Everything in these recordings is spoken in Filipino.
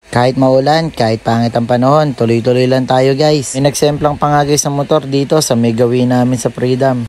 Kahit maulan, kahit pangit ang panahon, tuloy-tuloy lang tayo guys. May nagsemplang pa nga guys ng motor dito sa may gawin namin sa Freedom.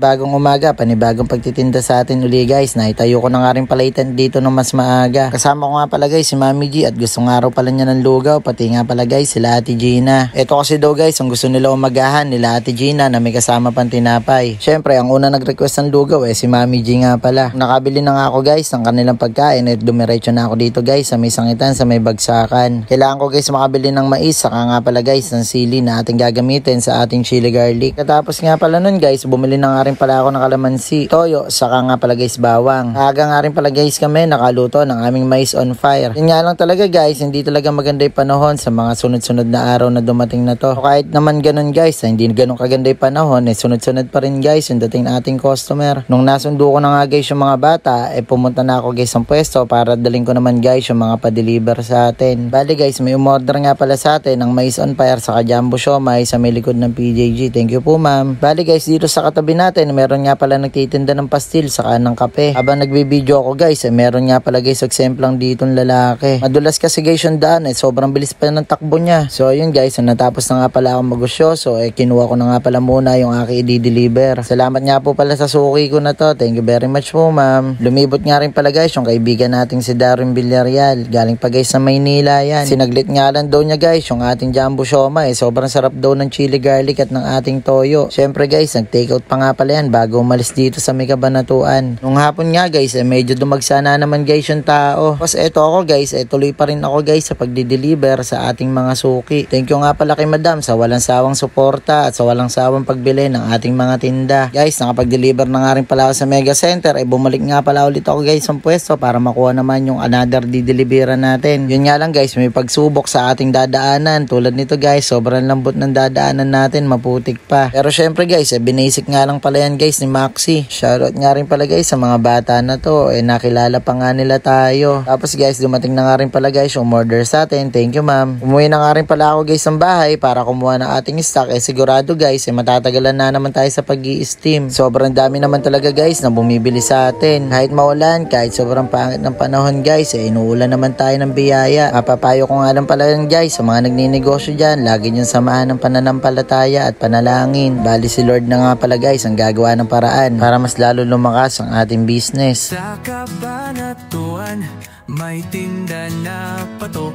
Bagong umaga, panibagong pagtitinda sa atin uli guys. Naitayo ko na nga rin palaitan dito ng mas maaga. Kasama ko nga pala guys si Mami G at gustong araw pala niya ng lugaw. Pati nga pala guys sila Ate Gina. Ito kasi daw guys ang gusto nila umagahan nila Ate Gina na may kasama pang tinapay. Syempre ang una nag-request ng lugaw si Mami G nga pala. Nakabili na nga ako guys ng kanilang pagkain at dumiretso na ako dito guys sa may sangitan sa may bagsakan. Kailangan ko guys makabili ng mais saka nga pala guys ng sili na ating gagamitin sa ating chili garlic. Katapos nga pala nun guys bumili na nga rin pala ako ng kalamansi, toyo, saka nga pala guys bawang. Aga nga rin pala guys kami nakaluto ng aming mais on fire. Yun nga lang talaga guys, hindi talaga maganda yung panahon sa mga sunod-sunod na araw na dumating na to. So, kahit naman ganun guys, hindi ganun kaganda yung panahon, sunod-sunod pa rin guys yung dating nating customer. Nung nasundo ko na nga guys yung mga bata, pumunta na ako guys ng pwesto para daling ko naman guys yung mga pa-deliver sa atin. Bali guys, may umorder nga pala sa atin ng mais on fire saka jumbo siomai sa may likod ng PJG. Thank you po ma'am. Bali guys, dito sa katabi natin, meron nga pala nagtitinda ng pastil saka ng kape. Habang nagbibideo ako guys, meron nga pala guys eksemplang ditong lalaki. Madulas kasi guys yung daan sobrang bilis pa ng takbo niya. So ayun guys, natapos na nga pala ako magusyoso, kinuha ko na nga pala muna yung aking i-deliver. Salamat nga po pala sa suki ko na to. Thank you very much po ma'am. Lumibot nga rin pala guys yung kaibigan nating si Darren Villarreal. Galing pa guys sa Maynila yan. Sinaglit nga lang daw niya guys yung ating jumbo siomai. Sobrang sarap daw ng chili garlic at ng ating toyo. Syempre guys, nag-take out pa nga pala yan bago umalis dito sa may Kabanatuan. Nung hapon nga guys, medyo dumagsa na naman guys yung tao. Tapos eto ako guys, tuloy pa rin ako guys sa pagdi-deliver sa ating mga suki. Thank you nga pala kay madam sa walang sawang suporta at sa walang sawang pagbili ng ating mga tinda. Guys, nakapag-deliver na nga rin pala ako sa Mega Center. Bumalik nga pala ulit ako guys sa pwesto para makuha naman yung another di-deliveran natin. Yun nga lang guys, may pagsubok sa ating dadaanan. Tulad nito guys, sobrang lambot ng dadaanan natin, maputik pa. Pero syempre guys, binasic nga lang pala yan guys ni Maxi. Shoutout nga rin pala guys sa mga bata na to. Nakilala pa nga nila tayo. Tapos guys, dumating na nga rin pala guys yung order sa atin. Thank you ma'am. Umuwi na nga rin pala ako guys ng bahay para kumuha ng ating stock. Sigurado guys, matatagalan na naman tayo sa pag-i-steam. Sobrang dami naman talaga guys na bumibili sa atin. Kahit maulan, kahit sobrang pangit ng panahon guys, inuulan naman tayo ng biyaya. Mapapayo ko nga lang pala yan guys sa mga nagninegosyo dyan. Lagi niyong samahan ng pananampalataya at panalangin. Bali si Lord na nga pala guys ang gagawa ng paraan para mas lalo lumakas ang ating business. Sa Kabanatuan, may tinda na patok.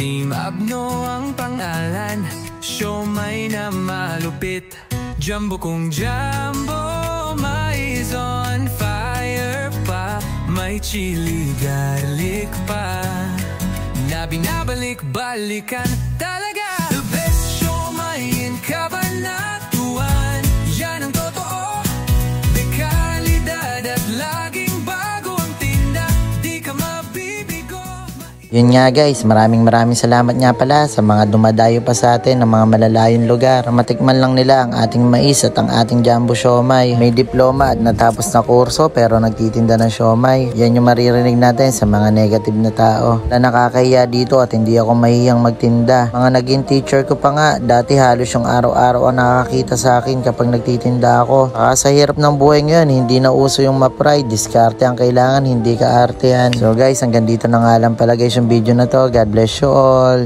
Team Abno ang pangalan, siomai na malupit. Jumbo kong jumbo, mais on fire pa. May chili garlic pa na binabalik-balikan talaga. The best siomai in Kabanatuan, yan ang totoo. May kalidad at laging bago ang tinda, di ka mabibigo. Yun nga guys, maraming salamat nga pala sa mga dumadayo pa sa atin ng mga malalayong lugar. Matikman lang nila ang ating mais at ang ating jumbo siomai. May diploma at natapos na kurso pero nagtitinda ng siomai. Yan yung maririnig natin sa mga negative na tao na nakakahiya dito at hindi ako mahiyang magtinda. Mga naging teacher ko pa nga, dati halos yung araw-araw ang nakakita sa akin kapag nagtitinda ako. Saka sa hirap ng buhay ngayon, hindi na uso yung ma-pride. Diskarte ang kailangan, hindi ka artehan. So guys, hanggang dito na nga lang pala guys yung video na to. God bless you all.